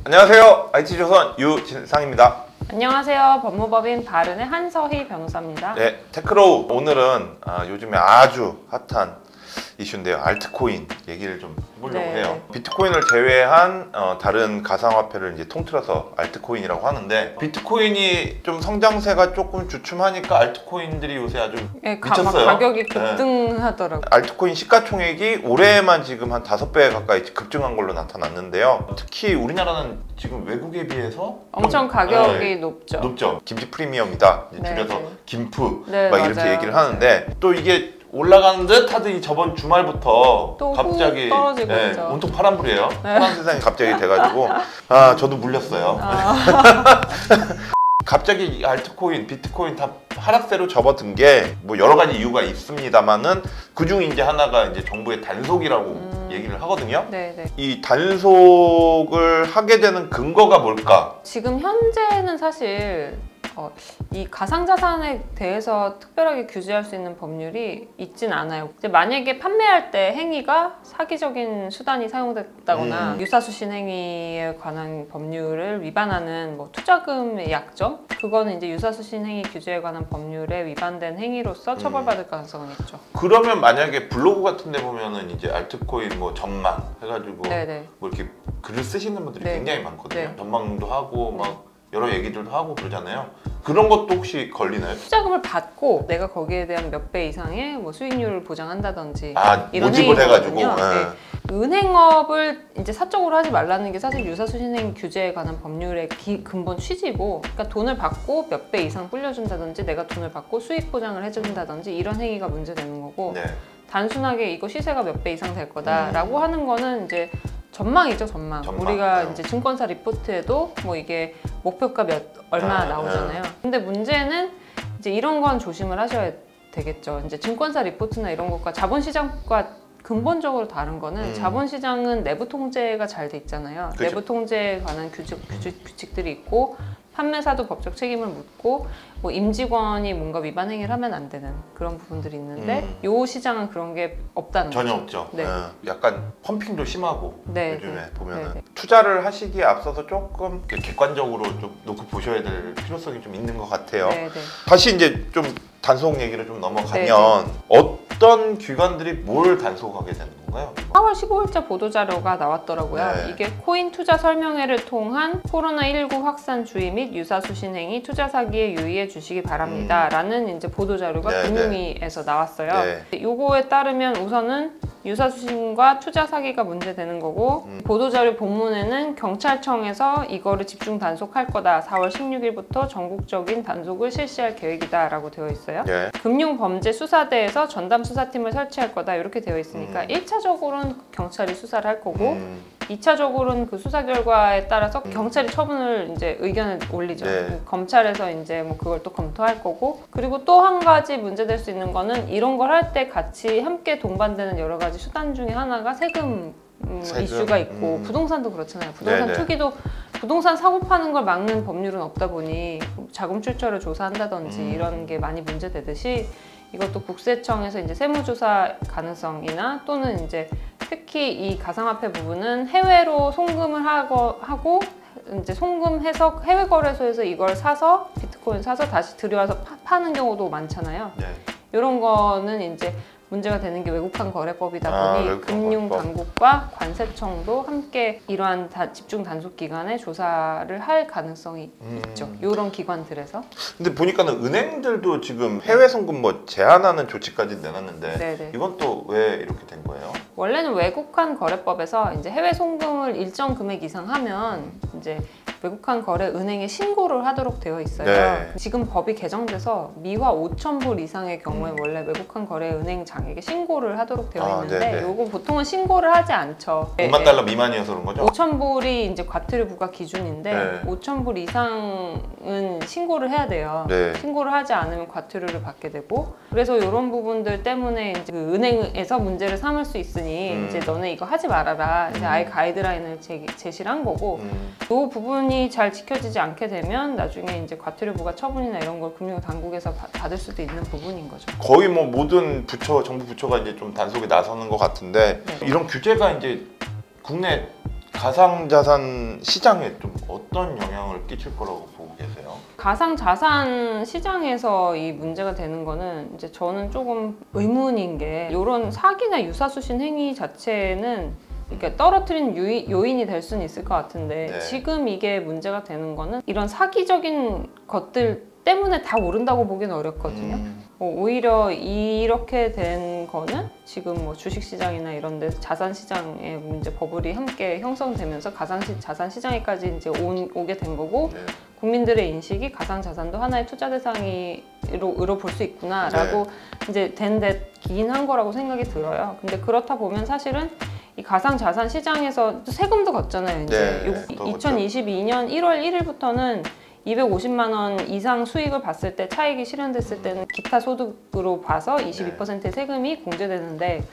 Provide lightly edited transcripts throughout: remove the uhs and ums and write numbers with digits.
안녕하세요. IT조선 유진상입니다. 안녕하세요. 법무법인 바른의 한서희 변호사입니다. 네, 테크로우 오늘은 요즘에 아주 핫한 이슈인데요. 알트코인 얘기를 좀 해보려고 해요. 비트코인을 제외한 다른 가상화폐를 이제 통틀어서 알트코인이라고 하는데, 비트코인이 좀 성장세가 조금 주춤하니까 알트코인들이 요새 아주 미쳤어요. 가격이 급등하더라고요. 알트코인 시가총액이 올해만 지금 한 5배 가까이 급증한 걸로 나타났는데요. 특히 우리나라는 지금 외국에 비해서 엄청 가격이 높죠. 김치 프리미엄이다. 줄여서 네. 김프 네, 막 맞아요. 이렇게 얘기를 하는데, 또 이게 올라가는 듯 하더니 저번 주말부터 또 갑자기 떨어지고 있죠. 온통 파란불이에요. 파란 세상이 갑자기 돼가지고 저도 물렸어요. 갑자기 이 알트코인, 비트코인 다 하락세로 접어든 게 뭐 여러 가지 이유가 있습니다만은 그중 이제 하나가 이제 정부의 단속이라고 얘기를 하거든요. 네네. 이 단속을 하게 되는 근거가 뭘까? 지금 현재는 사실 이 가상자산에 대해서 특별하게 규제할 수 있는 법률이 있진 않아요. 이제 만약에 판매할 때 행위가 사기적인 수단이 사용됐다거나 유사수신 행위에 관한 법률을 위반하는 뭐 투자금의 약정? 그거는 이제 유사수신 행위 규제에 관한 법률에 위반된 행위로서 처벌받을 가능성은 있죠. 그러면 만약에 블로그 같은 데 보면은 이제 알트코인 뭐 전망 해가지고 네네. 뭐 이렇게 글을 쓰시는 분들이 네. 굉장히 많거든요. 네. 전망도 하고 막 여러 얘기들도 하고 그러잖아요. 그런 것도 혹시 걸리나요? 투자금을 받고 내가 거기에 대한 몇 배 이상의 뭐 수익률을 보장한다든지 모집을 행위거든요. 해가지고. 네. 은행업을 이제 사적으로 하지 말라는 게 사실 유사수신행 규제에 관한 법률의 근본 취지고, 그러니까 돈을 받고 몇 배 이상 불려준다든지 내가 돈을 받고 수익 보장을 해준다든지 이런 행위가 문제되는 거고, 네. 단순하게 이거 시세가 몇 배 이상 될 거다라고 하는 거는 이제 전망이죠, 전망. 우리가 이제 증권사 리포트에도 뭐 이게 목표가 얼마 나오잖아요. 근데 문제는 이제 이런 건 조심을 하셔야 되겠죠. 이제 증권사 리포트나 이런 것과 자본시장과 근본적으로 다른 거는 자본시장은 내부 통제가 잘 돼 있잖아요. 그쵸. 내부 통제에 관한 규칙들이 있고, 판매사도 법적 책임을 묻고, 뭐 임직원이 뭔가 위반 행위를 하면 안 되는 그런 부분들이 있는데 요 시장은 그런 게 없다는 전혀 거죠. 없죠. 네. 약간 펌핑도 심하고 네, 요즘에 네. 보면은 네. 투자를 하시기에 앞서서 조금 객관적으로 좀 놓고 보셔야 될 필요성이 좀 있는 것 같아요. 네, 네. 다시 이제 좀 단속 얘기를 좀 넘어가면 어떤 기관들이 뭘 단속하게 되는 건가요? 4월 15일자 보도자료가 나왔더라고요. 네. 이게 코인 투자 설명회를 통한 코로나19 확산 주의 및 유사수신 행위, 투자 사기에 유의해 주시기 바랍니다. 라는 이제 보도자료가 네, 금융위에서 나왔어요. 네. 요거에 따르면 우선은 유사수신과 투자 사기가 문제되는 거고, 보도자료 본문에는 경찰청에서 이거를 집중 단속할 거다. 4월 16일부터 전국적인 단속을 실시할 계획이다 라고 되어 있어요. 네. 금융범죄수사대에서 전담 수사팀을 설치할 거다 이렇게 되어 있으니까 1차적으로는 경찰이 수사를 할 거고 2차적으로는 그 수사 결과에 따라서 경찰이 처분을 이제 의견을 올리죠. 네. 검찰에서 이제 뭐 그걸 또 검토할 거고, 그리고 또 한 가지 문제될 수 있는 거는 이런 걸 할 때 같이 함께 동반되는 여러 가지 수단 중에 하나가 세금 이슈가 있고, 부동산도 그렇잖아요. 부동산 네네. 투기도 부동산 사고 파는 걸 막는 법률은 없다 보니 자금 출처를 조사한다든지 이런 게 많이 문제되듯이, 이것도 국세청에서 이제 세무조사 가능성이나 또는 이제 특히 이 가상화폐 부분은 해외로 송금을 하고 이제 송금해서 해외 거래소에서 이걸 사서 비트코인 사서 다시 들여와서 파는 경우도 많잖아요. 네. 이런 거는 이제 문제가 되는 게 외국환 거래법이다 보니 금융당국과 관세청도 함께 이러한 집중 단속 기간에 조사를 할 가능성이 있죠. 이런 기관들에서. 근데 보니까는 은행들도 지금 해외 송금 뭐 제한하는 조치까지 내놨는데 네네. 이건 또 왜 이렇게 된 거예요? 원래는 외국환 거래법에서 이제 해외 송금을 일정 금액 이상 하면 이제 외국환 거래 은행에 신고를 하도록 되어 있어요. 네. 지금 법이 개정돼서 미화 5,000불 이상의 경우에 원래 외국환 거래 은행 장에게 신고를 하도록 되어 있는데, 네네. 요거 보통은 신고를 하지 않죠. 5만 달러 미만이어서 그런 거죠? 5,000불이 이제 과태료 부과 기준인데 네. 5,000불 이상은 신고를 해야 돼요. 네. 신고를 하지 않으면 과태료를 받게 되고, 그래서 이런 부분들 때문에 이제 그 은행에서 문제를 삼을 수 있으니 이제 너네 이거 하지 말아라. 이제 아예 가이드라인을 제시를 한 거고, 이 부분이 잘 지켜지지 않게 되면 나중에 이제 과태료 부과 처분이나 이런 걸 금융당국에서 받을 수도 있는 부분인 거죠. 거의 뭐 모든 정부 부처가 이제 좀 단속에 나서는 것 같은데, 네. 이런 규제가 이제 국내 가상자산 시장에 좀 어떤 영향을 끼칠 거라고 보고 계세요? 가상자산 시장에서 이 문제가 되는 거는 이제 저는 조금 의문인 게 이런 사기나 유사수신 행위 자체는 이렇게 떨어뜨리는 요인이 될 수는 있을 것 같은데 네. 지금 이게 문제가 되는 거는 이런 사기적인 것들 때문에 다 오른다고 보기는 어렵거든요. 오히려 이렇게 된 거는 지금 뭐 주식시장이나 이런 데 자산시장의 문제 버블이 함께 형성되면서 가상자산 시장에까지 이제 오게 된 거고 네. 국민들의 인식이 가상자산도 하나의 투자 대상으로 볼 수 있구나라고 이제 된 데긴 한 거라고 생각이 들어요. 근데 그렇다 보면 사실은 이 가상자산 시장에서 세금도 걷잖아요. 이제 네, 2022년 1월 1일부터는 250만 원 이상 수익을 봤을 때 차익이 실현됐을 때는 기타 소득으로 봐서 22%의 세금이 공제되는데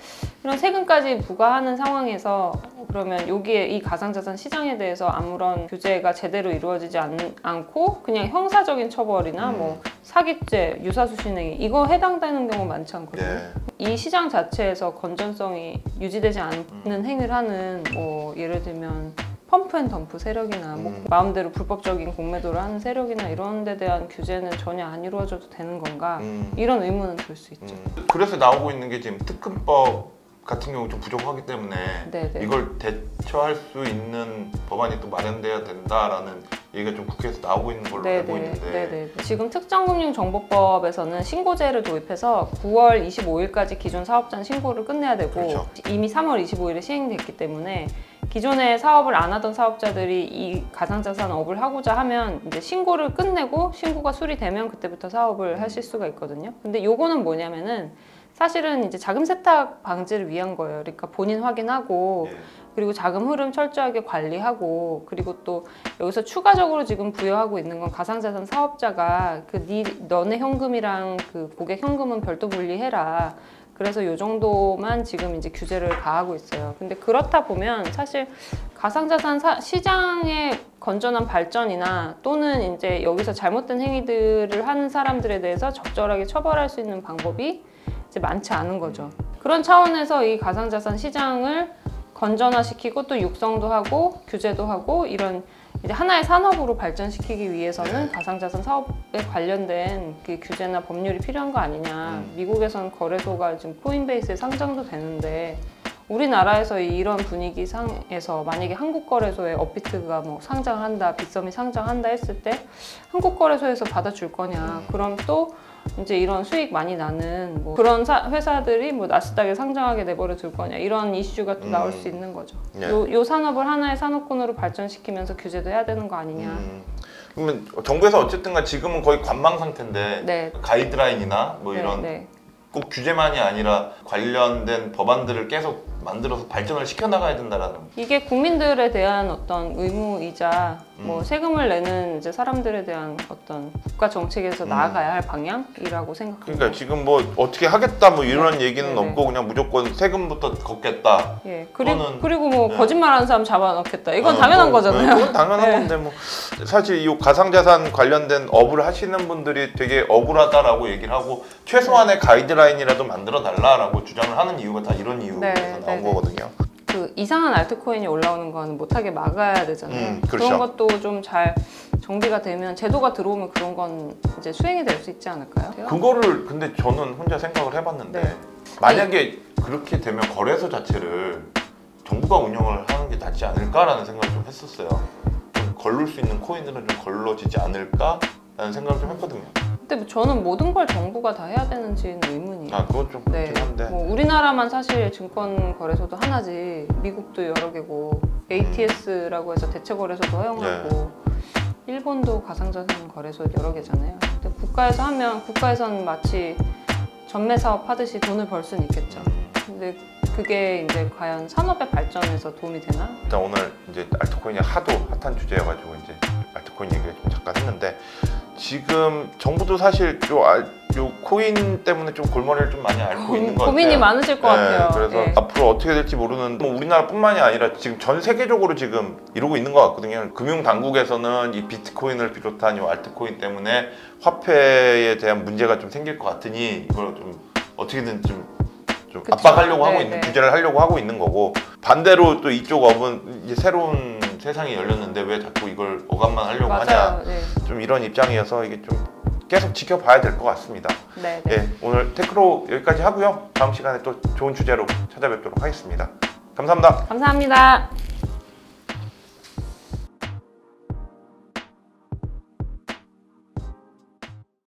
이런 세금까지 부과하는 상황에서 그러면 여기에 이 가상자산 시장에 대해서 아무런 규제가 제대로 이루어지지 않고 그냥 형사적인 처벌이나 뭐 사기죄, 유사수신행위 이거 해당되는 경우 많지 않거든요. 네. 이 시장 자체에서 건전성이 유지되지 않는 행위를 하는 뭐 예를 들면 펌프앤덤프 세력이나 뭐 마음대로 불법적인 공매도를 하는 세력이나 이런 데 대한 규제는 전혀 안 이루어져도 되는 건가 이런 의문은 들 수 있죠. 그래서 나오고 있는 게 지금 특근법 같은 경우 좀 부족하기 때문에 네네. 이걸 대처할 수 있는 법안이 또 마련돼야 된다라는 얘기가 좀 국회에서 나오고 있는 걸로 알고 있는데 네네. 지금 특정금융정보법에서는 신고제를 도입해서 9월 25일까지 기존 사업자는 신고를 끝내야 되고 그렇죠. 이미 3월 25일에 시행됐기 때문에 기존에 사업을 안 하던 사업자들이 이 가상자산업을 하고자 하면 이제 신고를 끝내고 신고가 수리되면 그때부터 사업을 하실 수가 있거든요. 근데 요거는 뭐냐면은 사실은 이제 자금 세탁 방지를 위한 거예요. 그러니까 본인 확인하고 그리고 자금 흐름 철저하게 관리하고 그리고 또 여기서 추가적으로 지금 부여하고 있는 건 가상자산 사업자가 너네 현금이랑 그 고객 현금은 별도 분리해라. 그래서 요 정도만 지금 이제 규제를 가하고 있어요. 근데 그렇다 보면 사실 가상자산 시장의 건전한 발전이나 또는 이제 여기서 잘못된 행위들을 하는 사람들에 대해서 적절하게 처벌할 수 있는 방법이 이제 많지 않은 거죠. 그런 차원에서 이 가상자산 시장을 건전화시키고 또 육성도 하고 규제도 하고 이런 이제 하나의 산업으로 발전시키기 위해서는 가상자산 사업에 관련된 그 규제나 법률이 필요한 거 아니냐. 미국에선 거래소가 지금 코인베이스에 상장도 되는데 우리나라에서 이런 분위기 상에서 만약에 한국거래소에 업비트가 뭐 상장한다, 빗썸이 상장한다 했을 때 한국거래소에서 받아줄 거냐. 그럼 또 이제 이런 수익 많이 나는 뭐 그런 회사들이 뭐 나스닥에 상장하게 내버려 둘 거냐 이런 이슈가 또 나올 수 있는 거죠. 요 산업을 하나의 산업군으로 발전시키면서 규제도 해야 되는 거 아니냐. 그러면 정부에서 어쨌든간 지금은 거의 관망 상태인데 네. 가이드라인이나 뭐 이런 꼭 규제만이 아니라 관련된 법안들을 계속 만들어서 발전을 시켜나가야 된다라는. 이게 국민들에 대한 어떤 의무이자 뭐 세금을 내는 이제 사람들에 대한 어떤 국가 정책에서 나아가야 할 방향이라고 생각합니다. 그러니까 지금 뭐 어떻게 하겠다 뭐 이런 얘기는 없고 그냥 무조건 세금부터 걷겠다. 예. 그리고 뭐 거짓말하는 사람 잡아넣겠다. 이건 당연한 거잖아요. 그건 당연한 건데 뭐 사실 이 가상자산 관련된 업을 하시는 분들이 되게 억울하다라고 얘기를 하고 최소한의 가이드라인이라도 만들어 달라라고 주장을 하는 이유가 다 이런 이유에서 나온 거거든요. 그 이상한 알트코인이 올라오는 건 못하게 막아야 되잖아요. 그렇죠. 그런 것도 좀 잘 정비가 되면 제도가 들어오면 그런 건 이제 수행이 될 수 있지 않을까요? 그거를 근데 저는 혼자 생각을 해봤는데 만약에 그렇게 되면 거래소 자체를 정부가 운영을 하는 게 낫지 않을까라는 생각을 좀 했었어요. 좀 걸릴 수 있는 코인들은 좀 걸러지지 않을까라는 생각을 좀 했거든요. 근데 뭐 저는 모든 걸 정부가 다 해야 되는지는 의문이에요. 그건 좀 그렇긴 한데. 뭐 우리나라만 사실 증권 거래소도 하나지 미국도 여러 개고 ATS라고 해서 대체 거래소도 허용하고 일본도 가상자산 거래소 여러 개잖아요. 근데 국가에서 하면 국가에서는 마치 전매 사업 하듯이 돈을 벌 수는 있겠죠. 근데 그게 이제 과연 산업의 발전에서 도움이 되나? 일단 오늘 이제 알트코인이 하도 핫한 주제여가지고 이제 알트코인 얘기를 좀 잠깐 했는데 지금 정부도 사실 요 코인 때문에 좀 골머리를 좀 많이 앓고 있는 것 같아요. 고민이 많으실 것 같아요. 그래서 앞으로 어떻게 될지 모르는 뭐 우리나라뿐만이 아니라 지금 전 세계적으로 지금 이러고 있는 것 같거든요. 금융 당국에서는 이 비트코인을 비롯한 이 알트코인 때문에 화폐에 대한 문제가 좀 생길 것 같으니 이걸 좀 어떻게든 좀 좀 그쵸. 압박하려고 하고 네, 있는 네. 규제를 하려고 하고 있는 거고 반대로 또 이쪽 업은 이제 새로운 세상이 열렸는데 왜 자꾸 이걸 억압만 하려고 하냐 맞아요. 네. 좀 이런 입장이어서 이게 좀 계속 지켜봐야 될 것 같습니다. 네, 네. 예, 오늘 테크로 여기까지 하고요. 다음 시간에 또 좋은 주제로 찾아뵙도록 하겠습니다. 감사합니다. 감사합니다.